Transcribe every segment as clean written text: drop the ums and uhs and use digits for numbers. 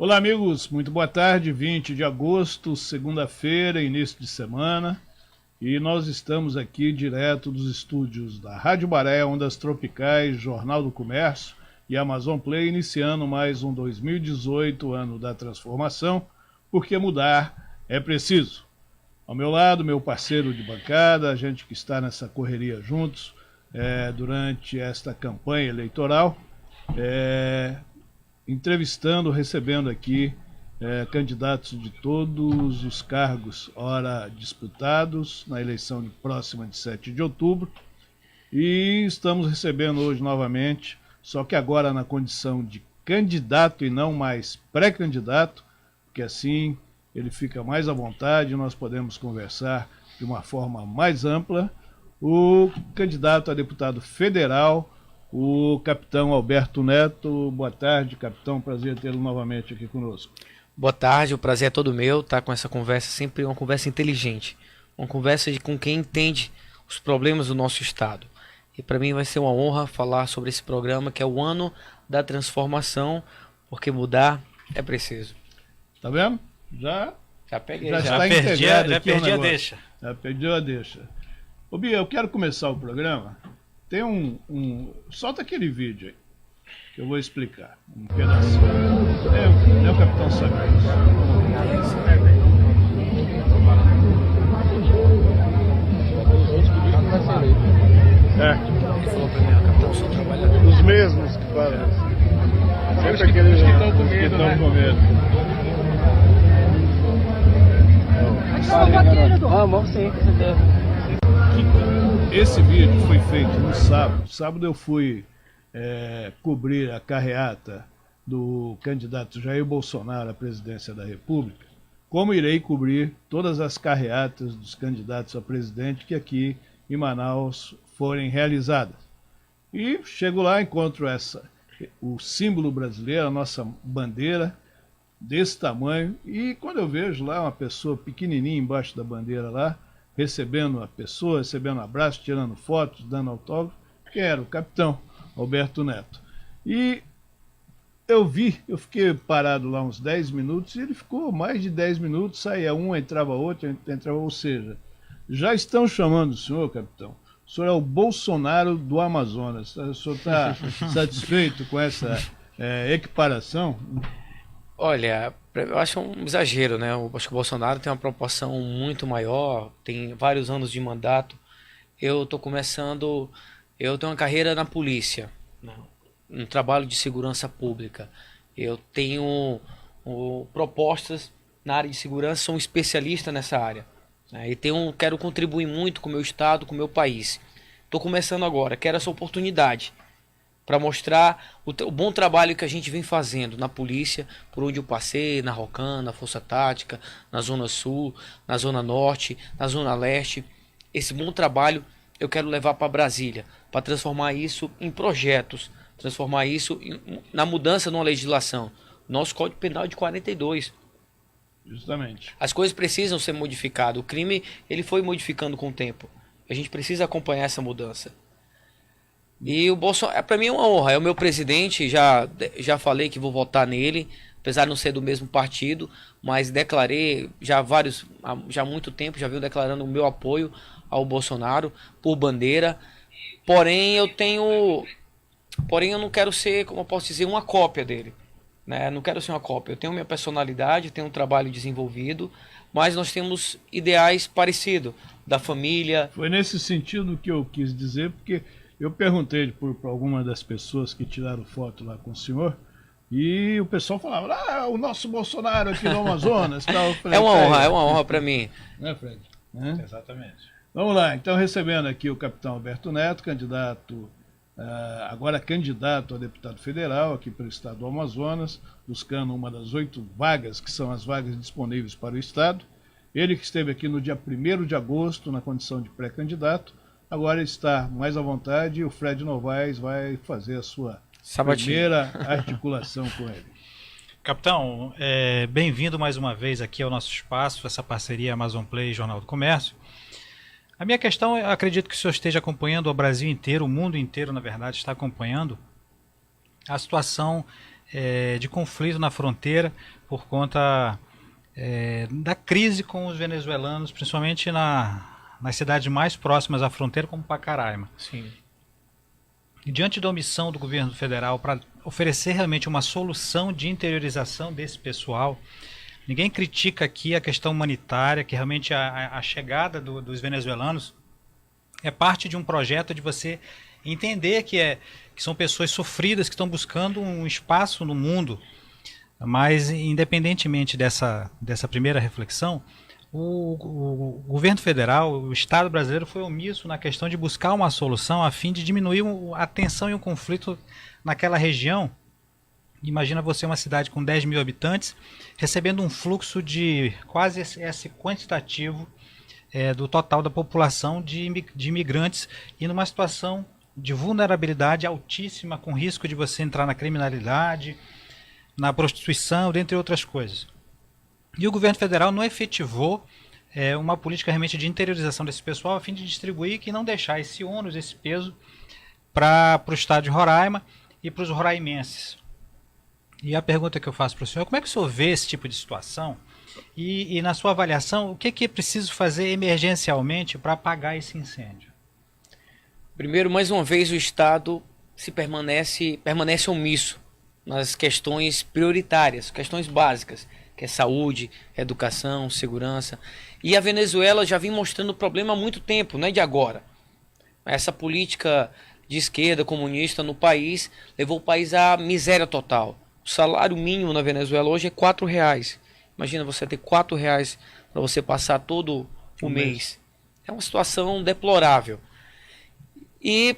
Olá, amigos, muito boa tarde, 20 de agosto, segunda-feira, início de semana, e nós estamos aqui direto dos estúdios da Rádio Baré, Ondas Tropicais, Jornal do Comércio e Amazon Play, iniciando mais um 2018, ano da transformação, porque mudar é preciso. Ao meu lado, meu parceiro de bancada, a gente que está nessa correria juntos durante esta campanha eleitoral, entrevistando, recebendo aqui candidatos de todos os cargos ora disputados na eleição próxima de 7 de outubro. E estamos recebendo hoje novamente, só que agora na condição de candidato e não mais pré-candidato, porque assim ele fica mais à vontade e nós podemos conversar de uma forma mais ampla, o candidato a deputado federal, o capitão Alberto Neto. Boa tarde, capitão, prazer tê-lo novamente aqui conosco. Boa tarde, o prazer é todo meu, tá com essa conversa, sempre uma conversa inteligente, uma conversa com quem entende os problemas do nosso estado. E para mim vai ser uma honra falar sobre esse programa que é o ano da transformação, porque mudar é preciso. Tá vendo? Já peguei, já está integrado aqui perdi a deixa. Já perdeu a deixa. Ô Bia, eu quero começar o programa. Tem solta aquele vídeo aí, que eu vou explicar um pedacinho. É o capitão Sabino. Ele falou pra mim, o capitão só trabalha com Os mesmos que falam. Sempre aqueles que estão com medo, né? Vamos sim, com certeza. Esse vídeo foi feito no sábado. Sábado eu fui cobrir a carreata do candidato Jair Bolsonaro à presidência da República, como irei cobrir todas as carreatas dos candidatos a presidente que aqui em Manaus forem realizadas. E chego lá, encontro o símbolo brasileiro, a nossa bandeira, desse tamanho, e quando eu vejo lá uma pessoa pequenininha embaixo da bandeira lá, recebendo a pessoa, recebendo abraço, tirando fotos, dando autógrafo, que era o capitão Alberto Neto. E eu fiquei parado lá uns 10 minutos, e ele ficou mais de 10 minutos, saía um, entrava outro, ou seja, já estão chamando o senhor, capitão. O senhor é o Bolsonaro do Amazonas. O senhor está satisfeito com essa equiparação? Olha, eu acho um exagero, né? Eu acho que o Bolsonaro tem uma proporção muito maior, tem vários anos de mandato. Eu tenho uma carreira na polícia, um trabalho de segurança pública. Eu tenho propostas na área de segurança, sou um especialista nessa área. E quero contribuir muito com o meu estado, com o meu país. Estou começando agora, quero essa oportunidade para mostrar o bom trabalho que a gente vem fazendo na polícia, por onde eu passei, na Rocan, na Força Tática, na Zona Sul, na Zona Norte, na Zona Leste. Esse bom trabalho eu quero levar para Brasília, para transformar isso em projetos, transformar isso na mudança numa legislação. Nosso Código Penal é de 42. Justamente. As coisas precisam ser modificadas. O crime ele foi modificando com o tempo. A gente precisa acompanhar essa mudança. E o Bolsonaro, para mim é uma honra, é o meu presidente, já falei que vou votar nele, apesar de não ser do mesmo partido, mas declarei já há muito tempo, já venho declarando o meu apoio ao Bolsonaro por bandeira. Porém eu não quero ser, como eu posso dizer, uma cópia dele, né? Não quero ser uma cópia. Eu tenho minha personalidade, tenho um trabalho desenvolvido, mas nós temos ideais parecidos da família. Foi nesse sentido que eu quis dizer, porque eu perguntei para algumas das pessoas que tiraram foto lá com o senhor, e o pessoal falava, o nosso Bolsonaro aqui no Amazonas. Tal. Falei, é uma honra para mim. Né, Fred? Exatamente. Vamos lá, então recebendo aqui o capitão Alberto Neto, agora candidato a deputado federal aqui pelo estado do Amazonas, buscando uma das 8 vagas, que são as vagas disponíveis para o estado. Ele que esteve aqui no dia 1º de agosto, na condição de pré-candidato, agora está mais à vontade e o Fred Novaes vai fazer a sua primeira articulação com ele. Capitão, bem-vindo mais uma vez aqui ao nosso espaço, essa parceria Amazon Play e Jornal do Comércio. A minha questão, eu acredito que o senhor esteja acompanhando o Brasil inteiro, o mundo inteiro, na verdade, está acompanhando a situação de conflito na fronteira por conta da crise com os venezuelanos, principalmente nas cidades mais próximas à fronteira, como Pacaraima. Sim. E diante da omissão do governo federal para oferecer realmente uma solução de interiorização desse pessoal, ninguém critica aqui a questão humanitária, que realmente a chegada dos venezuelanos é parte de um projeto de você entender que são pessoas sofridas que estão buscando um espaço no mundo. Mas, independentemente dessa primeira reflexão, o governo federal, o Estado brasileiro foi omisso na questão de buscar uma solução a fim de diminuir a tensão e o conflito naquela região. Imagina você uma cidade com 10 mil habitantes recebendo um fluxo de quase esse quantitativo do total da população de imigrantes e numa situação de vulnerabilidade altíssima, com risco de você entrar na criminalidade, na prostituição, dentre outras coisas. E o governo federal não efetivou uma política realmente de interiorização desse pessoal a fim de distribuir e não deixar esse ônus, esse peso para o estado de Roraima e para os roraimenses. E a pergunta que eu faço para o senhor, como é que o senhor vê esse tipo de situação? E na sua avaliação, o que é preciso fazer emergencialmente para apagar esse incêndio? Primeiro, mais uma vez, o Estado permanece omisso nas questões prioritárias, questões básicas, que é saúde, educação, segurança. E a Venezuela já vem mostrando o problema há muito tempo, não é de agora. Essa política de esquerda comunista no país levou o país à miséria total. O salário mínimo na Venezuela hoje é R$4. Imagina você ter R$4 para você passar todo o mês. É uma situação deplorável. E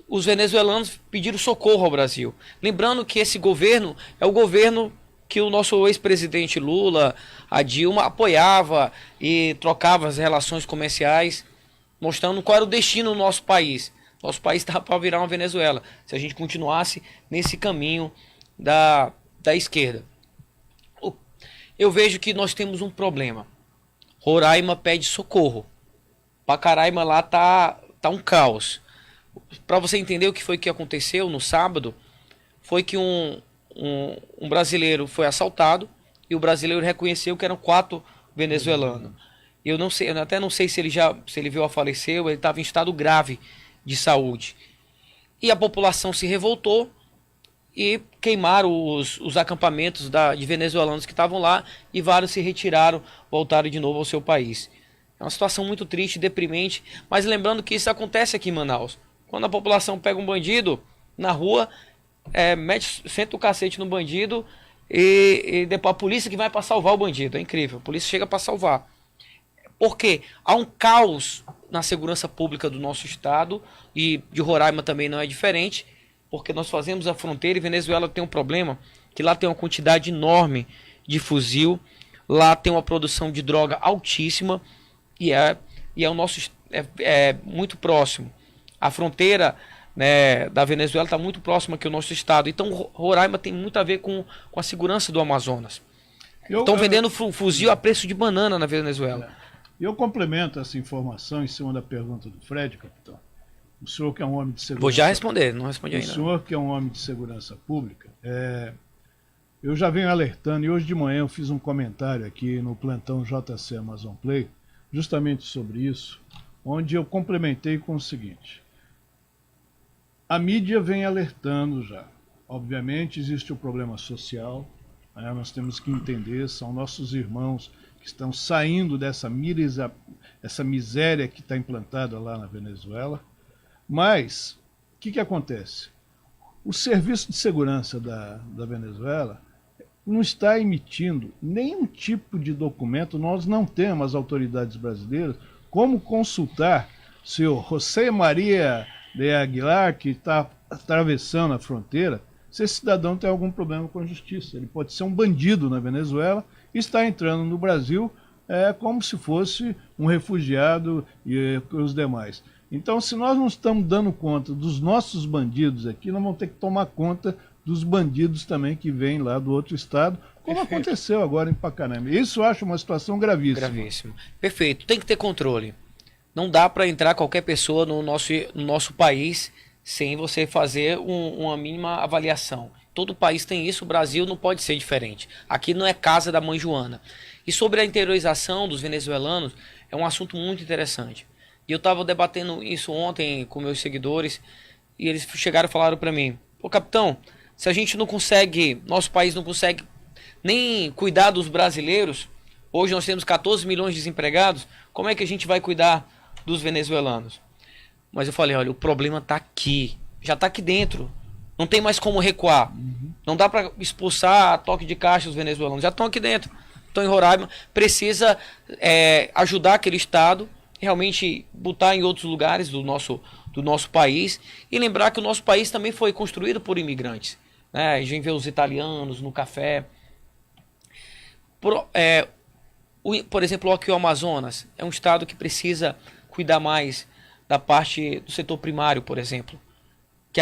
os venezuelanos pediram socorro ao Brasil. Lembrando que esse governo é o governo que o nosso ex-presidente Lula, a Dilma, apoiava e trocava as relações comerciais, mostrando qual era o destino do nosso país. Nosso país estava para virar uma Venezuela, se a gente continuasse nesse caminho da esquerda. Eu vejo que nós temos um problema. Roraima pede socorro. Pacaraima lá tá um caos. Para você entender o que foi que aconteceu no sábado, foi que um brasileiro foi assaltado e o brasileiro reconheceu que eram 4 venezuelanos. Eu até não sei se ele veio a falecer ou ele estava em estado grave de saúde. E a população se revoltou e queimaram os acampamentos de venezuelanos que estavam lá e vários se retiraram, voltaram de novo ao seu país. É uma situação muito triste, deprimente, mas lembrando que isso acontece aqui em Manaus. Quando a população pega um bandido na rua, senta o cacete no bandido e depois a polícia que vai para salvar o bandido. É incrível, a polícia chega para salvar. Porque há um caos na segurança pública do nosso estado e de Roraima também não é diferente, porque nós fazemos a fronteira e Venezuela tem um problema, que lá tem uma quantidade enorme de fuzil, lá tem uma produção de droga altíssima e o nosso muito próximo. A fronteira, né, da Venezuela está muito próxima aqui ao nosso estado. Então Roraima tem muito a ver com a segurança do Amazonas. Estão vendendo fuzil a preço de banana na Venezuela. Eu complemento essa informação em cima da pergunta do Fred, capitão. O senhor que é um homem de segurança... Vou já responder, não respondi ainda. O senhor que é um homem de segurança pública, eu já venho alertando, e hoje de manhã eu fiz um comentário aqui no plantão JC Amazon Play, justamente sobre isso, onde eu complementei com o seguinte: a mídia vem alertando já. Obviamente existe o problema social, né? Nós temos que entender, são nossos irmãos que estão saindo dessa miséria que está implantada lá na Venezuela. Mas, o que acontece? O Serviço de Segurança da Venezuela não está emitindo nenhum tipo de documento, nós não temos, as autoridades brasileiras, como consultar o senhor José Maria de Aguilar, que está atravessando a fronteira, se esse cidadão tem algum problema com a justiça. Ele pode ser um bandido na Venezuela e está entrando no Brasil como se fosse um refugiado e os demais. Então, se nós não estamos dando conta dos nossos bandidos aqui, nós vamos ter que tomar conta dos bandidos também que vêm lá do outro estado, como aconteceu agora em Pacaraima. Isso eu acho uma situação gravíssima. Gravíssimo. Perfeito. Tem que ter controle. Não dá para entrar qualquer pessoa no nosso país sem você fazer uma mínima avaliação. todo país tem isso, o Brasil não pode ser diferente. Aqui não é casa da mãe Joana. E sobre a interiorização dos venezuelanos, é um assunto muito interessante. E eu estava debatendo isso ontem com meus seguidores, e eles chegaram e falaram para mim: pô, capitão, se a gente não consegue, nosso país não consegue nem cuidar dos brasileiros, hoje nós temos 14 milhões de desempregados, como é que a gente vai cuidar dos venezuelanos? Mas eu falei: olha, o problema está aqui, já está aqui dentro, não tem mais como recuar, não dá para expulsar a toque de caixa os venezuelanos, já estão aqui dentro, estão em Roraima, precisa ajudar aquele estado, realmente botar em outros lugares do nosso país, e lembrar que o nosso país também foi construído por imigrantes, né? A gente vê os italianos no café. Por exemplo, aqui o Amazonas é um estado que precisa cuidar mais da parte do setor primário, por exemplo, que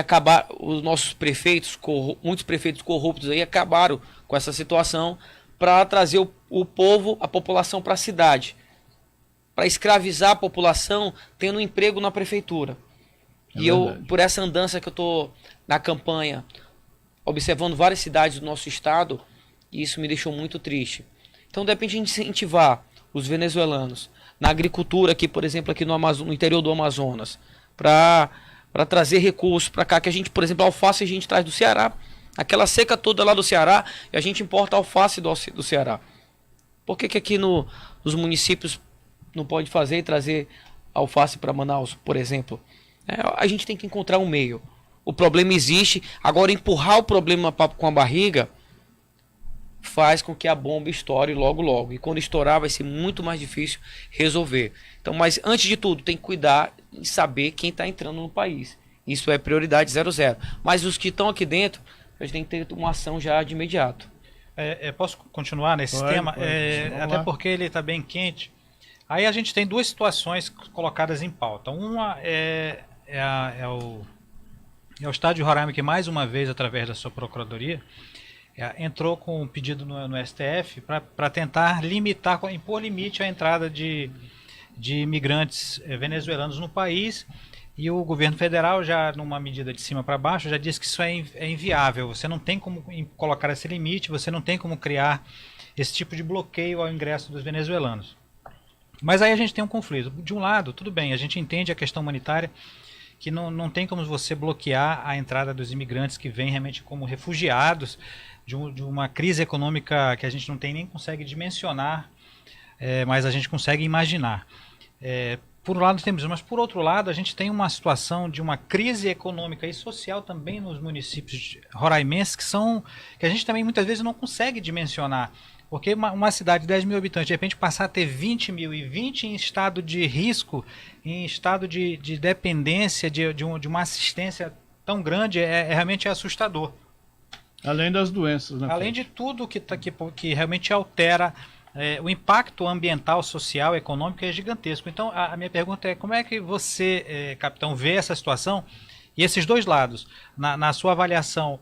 os nossos prefeitos, muitos prefeitos corruptos aí acabaram com essa situação para trazer o povo, a população para a cidade, para escravizar a população tendo um emprego na prefeitura. E eu, por essa andança que eu estou na campanha, observando várias cidades do nosso estado, isso me deixou muito triste. Então, de repente, a gente incentivar os venezuelanos na agricultura aqui, por exemplo, aqui no interior do Amazonas, para trazer recursos para cá, que a gente, por exemplo, a alface a gente traz do Ceará, aquela seca toda lá do Ceará, e a gente importa alface do Ceará. Por que aqui nos municípios não pode fazer e trazer alface para Manaus, por exemplo? A gente tem que encontrar um meio. O problema existe, agora empurrar o problema com a barriga faz com que a bomba estoure logo logo, e quando estourar vai ser muito mais difícil resolver. Então, mas antes de tudo, tem que cuidar e saber quem está entrando no país. Isso é prioridade 00. Mas os que estão aqui dentro, a gente tem que ter uma ação já de imediato. Posso continuar nesse tema? Até porque ele está bem quente. Aí a gente tem duas situações colocadas em pauta. Uma é o Estado de Roraima, que mais uma vez, através da sua procuradoria, entrou com um pedido no STF para tentar impor limite à entrada de imigrantes venezuelanos no país, e o governo federal, já numa medida de cima para baixo, já disse que isso é inviável. Você não tem como colocar esse limite, você não tem como criar esse tipo de bloqueio ao ingresso dos venezuelanos. Mas aí a gente tem um conflito. De um lado, tudo bem, a gente entende a questão humanitária, que não tem como você bloquear a entrada dos imigrantes que vêm realmente como refugiados de uma crise econômica que a gente não tem nem consegue dimensionar, mas a gente consegue imaginar. Por um lado temos, mas por outro lado a gente tem uma situação de uma crise econômica e social também nos municípios roraimenses que a gente também muitas vezes não consegue dimensionar. Porque uma cidade de 10 mil habitantes, de repente passar a ter 20 mil, e 20 em estado de risco, em estado de dependência de uma assistência tão grande, realmente assustador. Além das doenças, né? Além de tudo que realmente altera, o impacto ambiental, social, econômico é gigantesco. Então a minha pergunta é: como é que você, capitão, vê essa situação e esses dois lados? Na sua avaliação,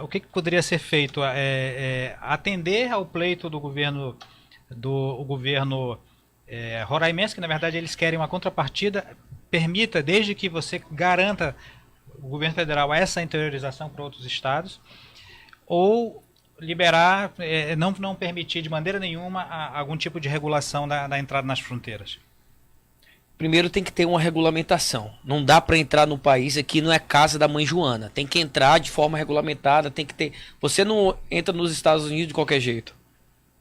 o que poderia ser feito? Atender ao pleito do governo roraimense, que na verdade eles querem uma contrapartida, permita, desde que você garanta o governo federal essa interiorização para outros estados, ou liberar, não permitir de maneira nenhuma algum tipo de regulação da entrada nas fronteiras? Primeiro tem que ter uma regulamentação. Não dá para entrar no país aqui, não é casa da mãe Joana. Tem que entrar de forma regulamentada, tem que ter. Você não entra nos Estados Unidos de qualquer jeito,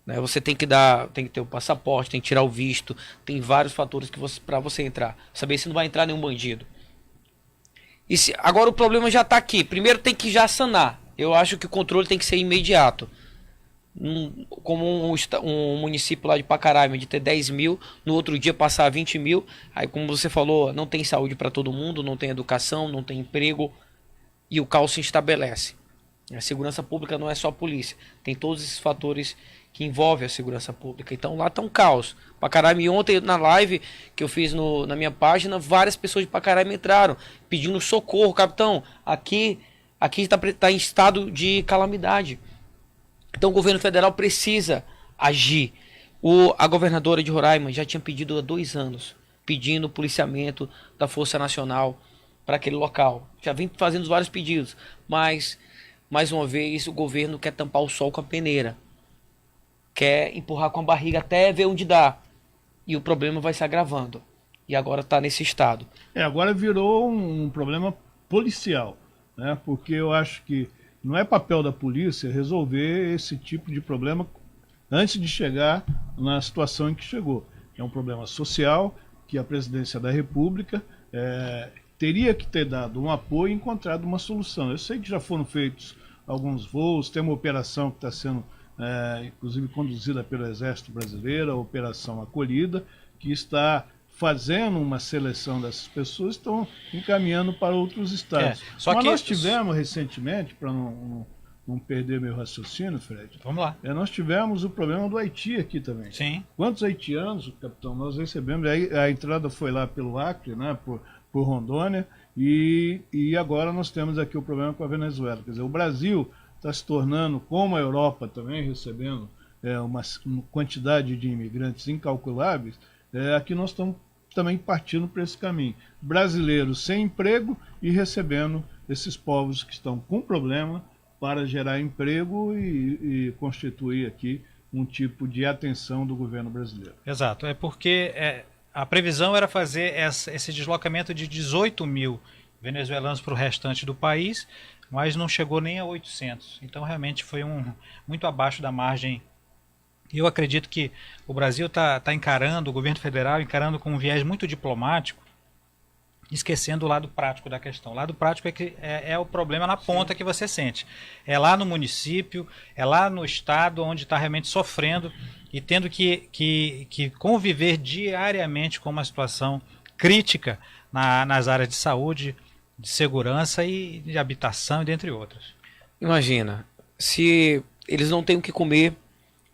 né? Você tem que ter o passaporte, tem que tirar o visto, tem vários fatores para você entrar. Saber se não vai entrar nenhum bandido. Agora o problema já está aqui. Primeiro tem que já sanar. Eu acho que o controle tem que ser imediato. Como um município lá de Pacaraima, de ter 10 mil, no outro dia passar 20 mil. Aí, como você falou, não tem saúde para todo mundo, não tem educação, não tem emprego, e o caos se estabelece. A segurança pública não é só a polícia, tem todos esses fatores que envolvem a segurança pública. Então lá está um caos. Pacaraima, e ontem na live que eu fiz na minha página, várias pessoas de Pacaraima entraram pedindo socorro. Capitão, aqui está em estado de calamidade. Então o governo federal precisa agir. A governadora de Roraima já tinha pedido há 2 anos, pedindo o policiamento da Força Nacional para aquele local. Já vem fazendo vários pedidos, mas mais uma vez o governo quer tampar o sol com a peneira, quer empurrar com a barriga até ver onde dá, e o problema vai se agravando, e agora está nesse estado. Agora virou um problema policial, né? Porque eu acho que não é papel da polícia resolver esse tipo de problema antes de chegar na situação em que chegou. É um problema social que a presidência da República teria que ter dado um apoio e encontrado uma solução. Eu sei que já foram feitos alguns voos, tem uma operação que está sendo, inclusive, conduzida pelo Exército Brasileiro, a Operação Acolhida, que está fazendo uma seleção dessas pessoas, estão encaminhando para outros estados. Mas nós tivemos recentemente, para não perder meu raciocínio, Fred, vamos lá. Nós tivemos o problema do Haiti aqui também. Sim. Quantos haitianos, capitão, nós recebemos? A entrada foi lá pelo Acre, né, por Rondônia, e agora nós temos aqui o problema com a Venezuela. Quer dizer, o Brasil está se tornando, como a Europa também, recebendo uma quantidade de imigrantes incalculáveis. Aqui nós estamos também partindo para esse caminho. Brasileiros sem emprego e recebendo esses povos que estão com problema para gerar emprego e constituir aqui um tipo de atenção do governo brasileiro. Exato, porque a previsão era fazer esse deslocamento de 18 mil venezuelanos para o restante do país, mas não chegou nem a 800. Então realmente foi muito abaixo da margem. E eu acredito que o Brasil está encarando, o governo federal encarando com um viés muito diplomático, esquecendo o lado prático da questão. O lado prático é o problema na ponta. Sim. Que você sente. É lá no município, é lá no estado onde está realmente sofrendo e tendo que conviver diariamente com uma situação crítica nas áreas de saúde, de segurança e de habitação, e dentre outras. Imagina, se eles não têm o que comer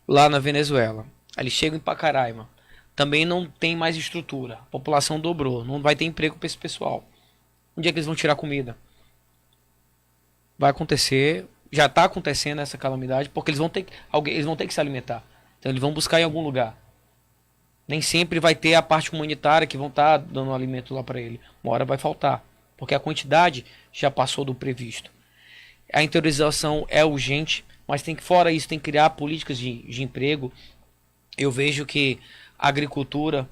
lá na Venezuela, eles chegam em Pacaraima, também não tem mais estrutura, a população dobrou, não vai ter emprego para esse pessoal. Onde é que eles vão tirar comida? Vai acontecer, já está acontecendo essa calamidade, porque eles vão ter que se alimentar. Então eles vão buscar em algum lugar. Nem sempre vai ter a parte humanitária que vão estar dando alimento lá para ele. Uma hora vai faltar, porque a quantidade já passou do previsto. A interiorização é urgente, mas fora isso tem que criar políticas de emprego. Eu vejo que a agricultura,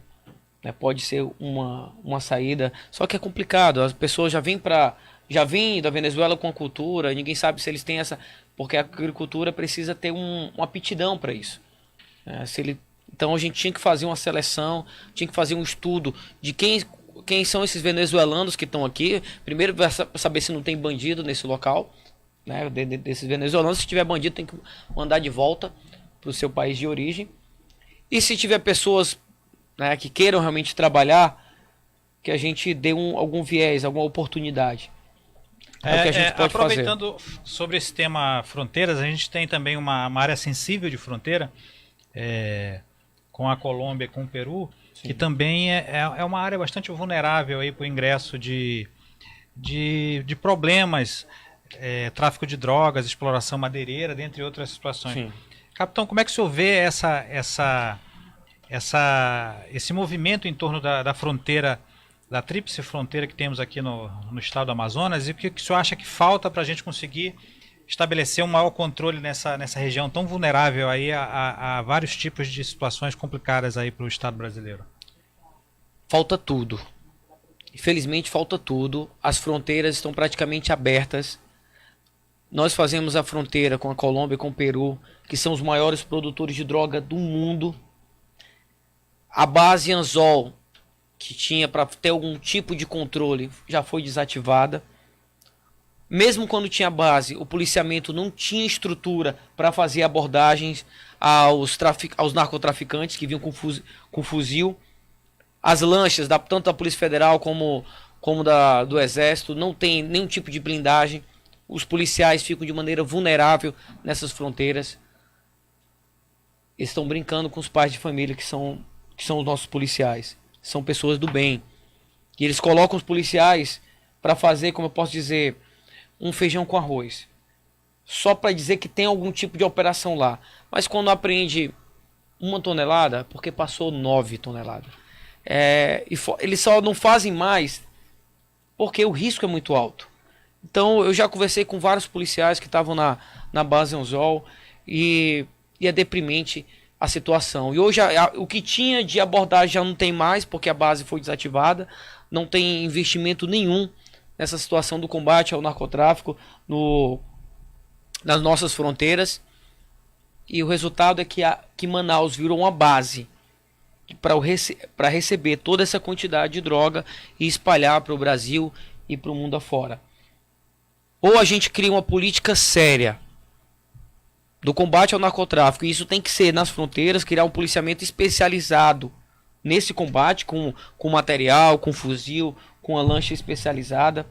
né, pode ser uma saída, só que é complicado. As pessoas já vêm da Venezuela com a cultura, ninguém sabe se eles têm essa, porque a agricultura precisa ter uma aptidão para isso. Então a gente tinha que fazer uma seleção, tinha que fazer um estudo de quem são esses venezuelanos que estão aqui. Primeiro saber se não tem bandido nesse local, né, desses venezuelanos. Se tiver bandido, tem que mandar de volta para o seu país de origem. E se tiver pessoas, né, que queiram realmente trabalhar, que a gente dê algum viés, alguma oportunidade. É o que a gente pode aproveitando fazer. Sobre esse tema fronteiras, a gente tem também uma área sensível de fronteira com a Colômbia e com o Peru. Sim. Que também é uma área bastante vulnerável para o ingresso de problemas, tráfico de drogas, exploração madeireira, dentre outras situações. Sim. Capitão, como é que o senhor vê esse movimento em torno da fronteira, da tríplice fronteira que temos aqui no estado do Amazonas, e o que o senhor acha que falta para a gente conseguir estabelecer um maior controle nessa região tão vulnerável aí a vários tipos de situações complicadas aí para o estado brasileiro? Falta tudo. Infelizmente falta tudo. As fronteiras estão praticamente abertas. Nós fazemos a fronteira com a Colômbia e com o Peru, que são os maiores produtores de droga do mundo. A base Anzol, que tinha para ter algum tipo de controle, já foi desativada. Mesmo quando tinha base, o policiamento não tinha estrutura para fazer abordagens aos narcotraficantes que vinham com fuzil. As lanchas, tanto da Polícia Federal como do Exército, não tem nenhum tipo de blindagem. Os policiais ficam de maneira vulnerável nessas fronteiras. Eles estão brincando com os pais de família que são os nossos policiais. São pessoas do bem. E eles colocam os policiais para fazer, como eu posso dizer, um feijão com arroz. Só para dizer que tem algum tipo de operação lá. Mas quando apreende 1 tonelada, porque passou 9 toneladas. Eles só não fazem mais porque o risco é muito alto. Então eu já conversei com vários policiais que estavam na base Anzol e é deprimente a situação. E hoje o que tinha de abordagem já não tem mais, porque a base foi desativada, não tem investimento nenhum nessa situação do combate ao narcotráfico nas nossas fronteiras. E o resultado é que Manaus virou uma base para receber toda essa quantidade de droga e espalhar para o Brasil e para o mundo afora. Ou a gente cria uma política séria do combate ao narcotráfico, e isso tem que ser nas fronteiras, criar um policiamento especializado nesse combate, com material, com fuzil, com a lancha especializada,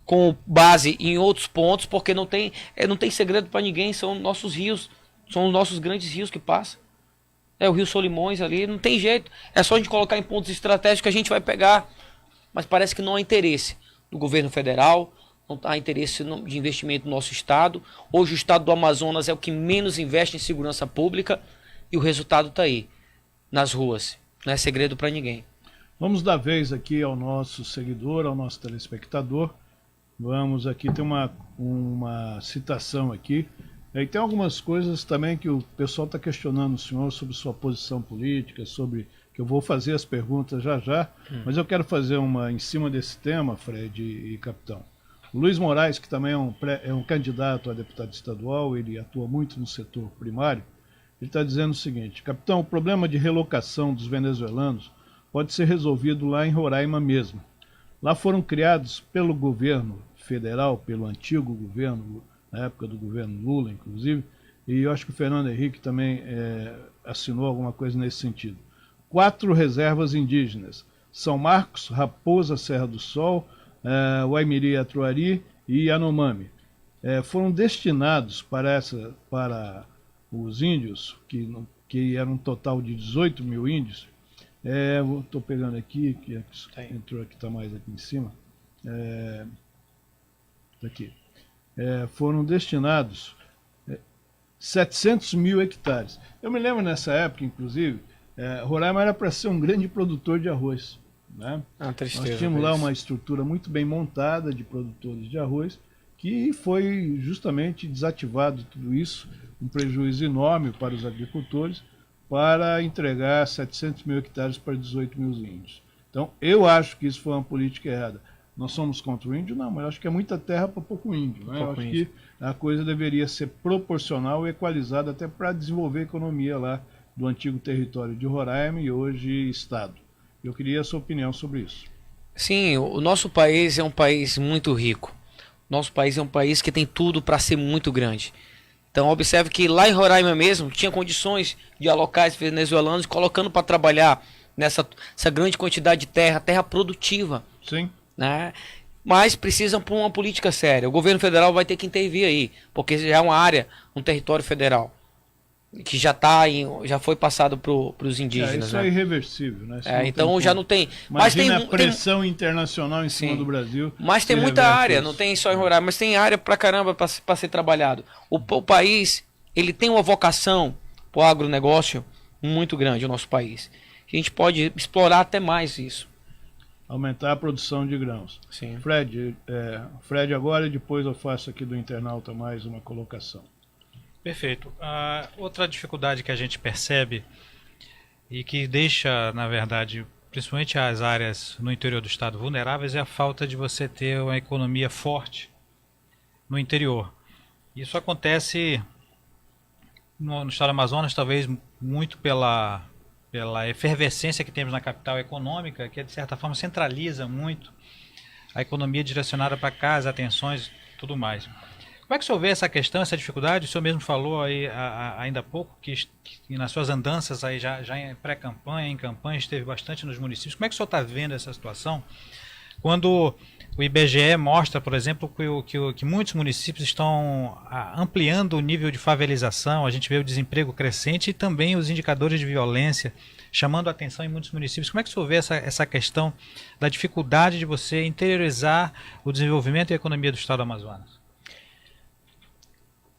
com base em outros pontos, porque não tem segredo para ninguém, são nossos rios, são os nossos grandes rios que passam. O Rio Solimões ali, não tem jeito, é só a gente colocar em pontos estratégicos que a gente vai pegar, mas parece que não há interesse do governo federal, não há interesse de investimento no nosso estado. Hoje o estado do Amazonas é o que menos investe em segurança pública e o resultado está aí, nas ruas, não é segredo para ninguém. Vamos dar vez aqui ao nosso seguidor, ao nosso telespectador. Vamos aqui ter uma citação aqui. E tem algumas coisas também que o pessoal está questionando o senhor sobre sua posição política, sobre que eu vou fazer as perguntas já, mas eu quero fazer uma em cima desse tema, Fred e capitão. O Luiz Moraes, que também é um candidato a deputado estadual, ele atua muito no setor primário, ele está dizendo o seguinte: capitão, o problema de relocação dos venezuelanos pode ser resolvido lá em Roraima mesmo. Lá foram criados pelo governo federal, pelo antigo governo, na época do governo Lula, inclusive, e eu acho que o Fernando Henrique também assinou alguma coisa nesse sentido. 4 reservas indígenas: São Marcos, Raposa, Serra do Sol, Waimiri, Atuari e Yanomami. Foram destinados para os índios, que era um total de 18 mil índios. Estou pegando aqui, que entrou aqui, está mais aqui em cima. Aqui. Foram destinados 700 mil hectares. Eu me lembro nessa época, inclusive, Roraima era para ser um grande produtor de arroz. Né? Tristeza, nós tínhamos lá uma estrutura muito bem montada de produtores de arroz, que foi justamente desativado tudo isso, um prejuízo enorme para os agricultores, para entregar 700 mil hectares para 18 mil índios. Então, eu acho que isso foi uma política errada. Nós somos contra o índio? Não, mas acho que é muita terra para pouco índio. Né? Eu acho que a coisa deveria ser proporcional e equalizada até para desenvolver a economia lá do antigo território de Roraima e hoje Estado. Eu queria a sua opinião sobre isso. Sim, o nosso país é um país muito rico. Nosso país é um país que tem tudo para ser muito grande. Então observe que lá em Roraima mesmo tinha condições de alocar esses venezuelanos colocando para trabalhar essa grande quantidade de terra produtiva. Sim. Né? Mas precisam por uma política séria. O governo federal vai ter que intervir aí, porque já é uma área, um território federal que já foi passado para os indígenas. Isso né? É irreversível, né? Então já não tem. Mas tem a pressão internacional em cima do Brasil. Mas tem muita área, não tem só em Roraima, mas tem área pra caramba para ser trabalhado. O país, ele tem uma vocação para o agronegócio muito grande, o nosso país. A gente pode explorar até mais isso. Aumentar a produção de grãos. Sim. Fred agora, e depois eu faço aqui do internauta mais uma colocação. Perfeito. Outra dificuldade que a gente percebe e que deixa, na verdade, principalmente as áreas no interior do estado vulneráveis, é a falta de você ter uma economia forte no interior. Isso acontece no estado do Amazonas, talvez muito pela efervescência que temos na capital econômica, que de certa forma centraliza muito a economia direcionada para cá, as atenções e tudo mais. Como é que o senhor vê essa questão, essa dificuldade? O senhor mesmo falou aí ainda há pouco que nas suas andanças aí já em pré-campanha, em campanha, esteve bastante nos municípios. Como é que o senhor está vendo essa situação? Quando o IBGE mostra, por exemplo, que muitos municípios estão ampliando o nível de favelização, a gente vê o desemprego crescente e também os indicadores de violência chamando a atenção em muitos municípios. Como é que o senhor vê essa questão da dificuldade de você interiorizar o desenvolvimento e a economia do estado do Amazonas?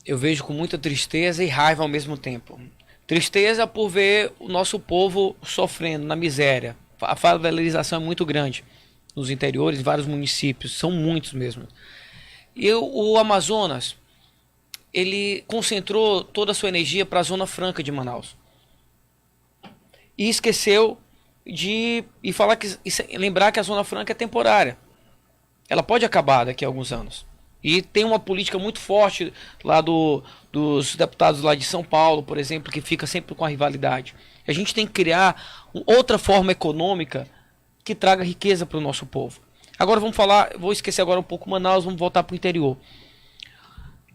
Eu vejo com muita tristeza e raiva ao mesmo tempo. Tristeza por ver o nosso povo sofrendo na miséria. A favelização é muito grande nos interiores, em vários municípios, são muitos mesmo. O Amazonas, ele concentrou toda a sua energia para a Zona Franca de Manaus. E esqueceu de lembrar que a Zona Franca é temporária. Ela pode acabar daqui a alguns anos. E tem uma política muito forte lá dos deputados lá de São Paulo, por exemplo, que fica sempre com a rivalidade. A gente tem que criar outra forma econômica que traga riqueza para o nosso povo. Agora vou esquecer agora um pouco Manaus, vamos voltar para o interior.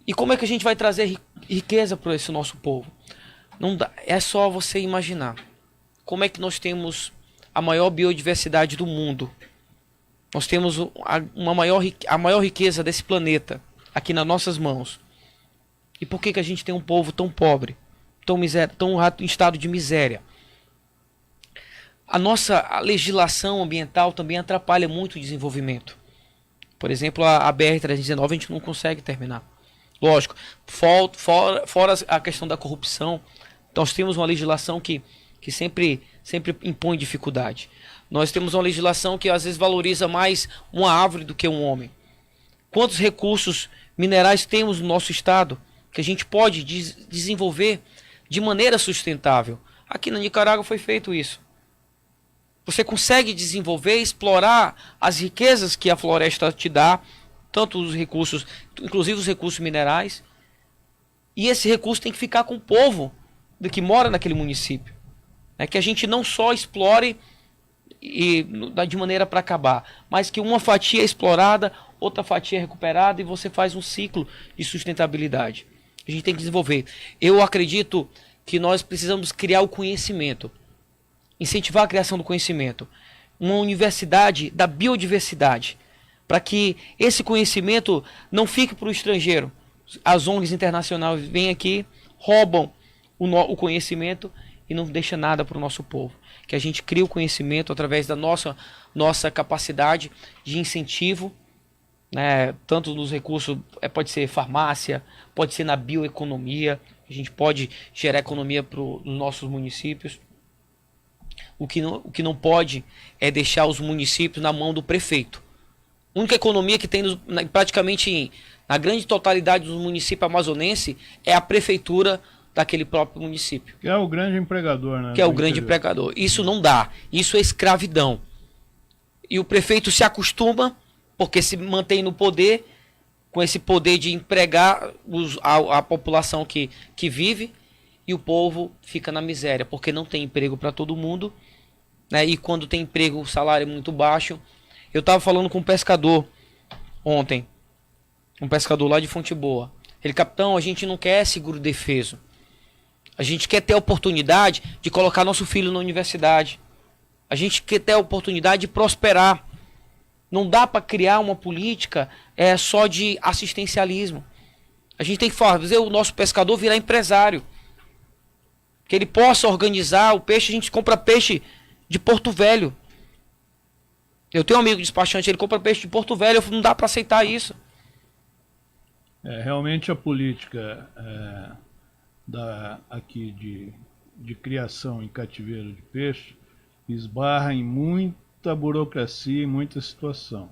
E como é que a gente vai trazer riqueza para esse nosso povo? Não dá, é só você imaginar. Como é que nós temos a maior biodiversidade do mundo? Nós temos a maior riqueza desse planeta aqui nas nossas mãos. E por que a gente tem um povo tão pobre, tão em estado de miséria? A legislação ambiental também atrapalha muito o desenvolvimento. Por exemplo, a BR-319 a gente não consegue terminar. Lógico, fora a questão da corrupção, nós temos uma legislação que sempre impõe dificuldade. Nós temos uma legislação que às vezes valoriza mais uma árvore do que um homem. Quantos recursos minerais temos no nosso estado que a gente pode desenvolver de maneira sustentável? Aqui na Nicarágua foi feito isso. Você consegue desenvolver, explorar as riquezas que a floresta te dá, tanto os recursos, inclusive os recursos minerais. E esse recurso tem que ficar com o povo que mora naquele município. Que a gente não só explore de maneira para acabar, mas que uma fatia é explorada, outra fatia é recuperada e você faz um ciclo de sustentabilidade. A gente tem que desenvolver. Eu acredito que nós precisamos criar o conhecimento, incentivar a criação do conhecimento, uma universidade da biodiversidade, para que esse conhecimento não fique para o estrangeiro. As ONGs internacionais vêm aqui, roubam o conhecimento e não deixa nada para o nosso povo. Que a gente crie o conhecimento através da nossa capacidade de incentivo, né, tanto nos recursos, pode ser farmácia, pode ser na bioeconomia, a gente pode gerar economia para os nossos municípios. O que não pode é deixar os municípios na mão do prefeito. A única economia que tem praticamente na grande totalidade dos municípios amazonenses é a prefeitura daquele próprio município. Que é o grande empregador, né? Que é o grande empregador. Isso não dá. Isso é escravidão. E o prefeito se acostuma, porque se mantém no poder, com esse poder de empregar a população que vive, e o povo fica na miséria, porque não tem emprego para todo mundo, né? E quando tem emprego, o salário é muito baixo. Eu estava falando com um pescador ontem, um pescador lá de Fonte Boa. Ele: capitão, a gente não quer seguro defeso. A gente quer ter a oportunidade de colocar nosso filho na universidade. A gente quer ter a oportunidade de prosperar. Não dá para criar uma política só de assistencialismo. A gente tem que fazer o nosso pescador virar empresário. Que ele possa organizar o peixe. A gente compra peixe de Porto Velho. Eu tenho um amigo despachante, ele compra peixe de Porto Velho. Não dá para aceitar isso. Realmente a política aqui de criação em cativeiro de peixe esbarra em muita burocracia e muita situação.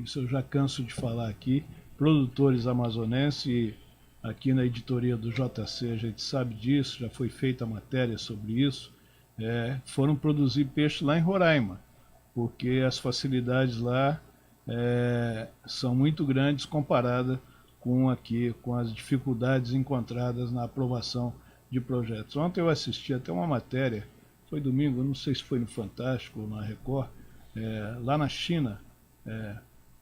Isso eu já canso de falar aqui, produtores amazonenses, e aqui na editoria do JC a gente sabe disso, já foi feita matéria sobre isso, foram produzir peixe lá em Roraima, porque as facilidades lá são muito grandes comparadas com as dificuldades encontradas na aprovação de projetos. Ontem eu assisti até uma matéria, foi domingo, não sei se foi no Fantástico ou na Record, lá na China,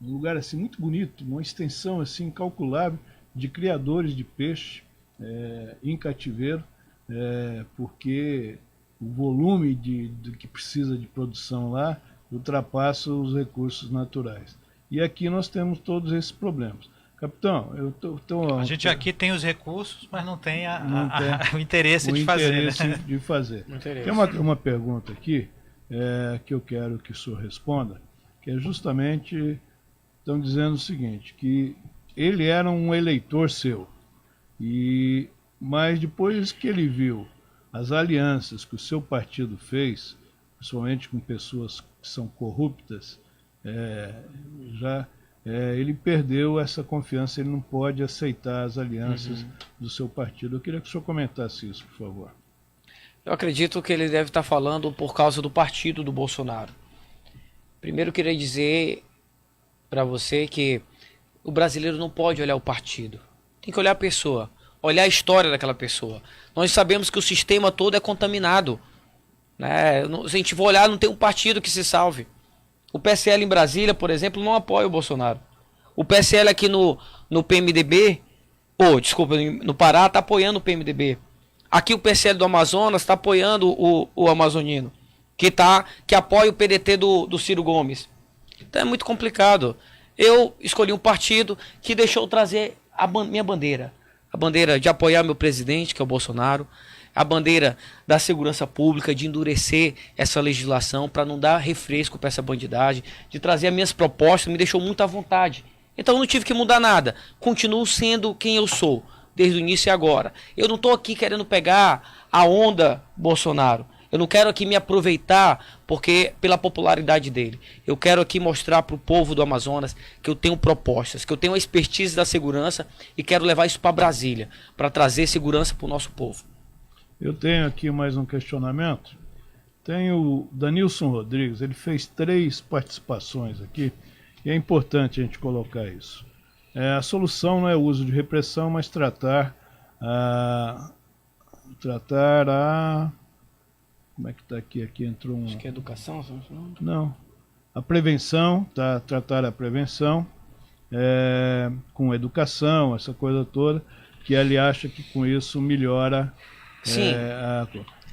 um lugar assim muito bonito, uma extensão assim incalculável de criadores de peixe em cativeiro, porque o volume que precisa de produção lá ultrapassa os recursos naturais. E aqui nós temos todos esses problemas. Capitão, a gente aqui tem os recursos, mas não tem o interesse de fazer. Né? De fazer. Tem uma pergunta aqui que eu quero que o senhor responda, que é justamente, estão dizendo o seguinte, que ele era um eleitor seu, mas depois que ele viu as alianças que o seu partido fez, principalmente com pessoas que são corruptas, já ele perdeu essa confiança, ele não pode aceitar as alianças do seu partido. Eu queria que o senhor comentasse isso, por favor. Eu acredito que ele deve estar falando por causa do partido do Bolsonaro. Primeiro, eu queria dizer para você que o brasileiro não pode olhar o partido. Tem que olhar a pessoa, olhar a história daquela pessoa. Nós sabemos que o sistema todo é contaminado, né? Se a gente for olhar, não tem um partido que se salve. O PSL em Brasília, por exemplo, não apoia o Bolsonaro. O PSL aqui no PMDB, no Pará, está apoiando o PMDB. Aqui o PSL do Amazonas está apoiando o amazonino, que apoia o PDT do Ciro Gomes. Então é muito complicado. Eu escolhi um partido que deixou trazer minha bandeira. A bandeira de apoiar meu presidente, que é o Bolsonaro. A bandeira da segurança pública, de endurecer essa legislação para não dar refresco para essa bandidagem, de trazer as minhas propostas, me deixou muito à vontade. Então eu não tive que mudar nada. Continuo sendo quem eu sou, desde o início e agora. Eu não estou aqui querendo pegar a onda Bolsonaro. Eu não quero aqui me aproveitar pela popularidade dele. Eu quero aqui mostrar para o povo do Amazonas que eu tenho propostas, que eu tenho a expertise da segurança e quero levar isso para Brasília, para trazer segurança para o nosso povo. Eu tenho aqui mais um questionamento. Tem o Danilson Rodrigues, ele fez 3 participações aqui e é importante a gente colocar isso. A solução não é o uso de repressão, mas tratar a como é que está aqui? Aqui entrou um... Acho que é educação? Não. A prevenção, tratar a prevenção com educação, essa coisa toda, que ele acha que com isso melhora... Sim,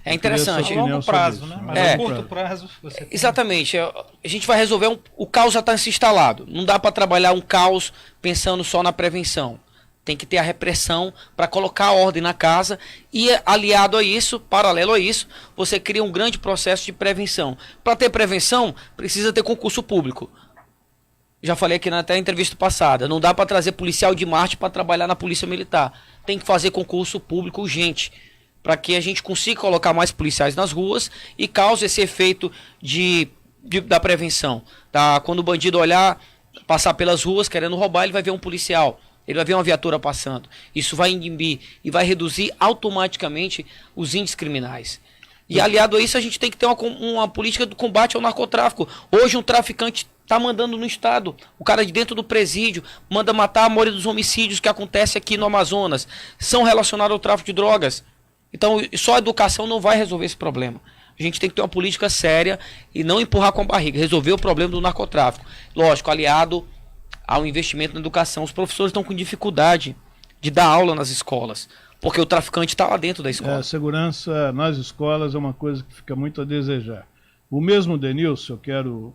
é interessante. A longo prazo, né? Mas a curto prazo... Você tem... Exatamente. A gente vai resolver... O caos já está se instalado. Não dá para trabalhar um caos pensando só na prevenção. Tem que ter a repressão para colocar a ordem na casa e, aliado a isso, paralelo a isso, você cria um grande processo de prevenção. Para ter prevenção, precisa ter concurso público. Já falei aqui até na entrevista passada, não dá para trazer policial de Marte para trabalhar na Polícia Militar. Tem que fazer concurso público urgente, para que a gente consiga colocar mais policiais nas ruas e cause esse efeito da prevenção. Tá? Quando o bandido passar pelas ruas querendo roubar, ele vai ver um policial. Ele vai ver uma viatura passando. Isso vai inibir e vai reduzir automaticamente os índices criminais. E aliado a isso, a gente tem que ter uma política de combate ao narcotráfico. Hoje um traficante está mandando no estado. O cara de dentro do presídio manda matar a maioria dos homicídios que acontecem aqui no Amazonas. São relacionados ao tráfico de drogas. Então só a educação não vai resolver esse problema. A gente tem que ter uma política séria e não empurrar com a barriga. Resolver o problema do narcotráfico. Lógico, aliado ao investimento na educação. Os professores estão com dificuldade de dar aula nas escolas, porque o traficante está lá dentro da escola. A segurança nas escolas é uma coisa que fica muito a desejar. O mesmo Denilson, eu quero...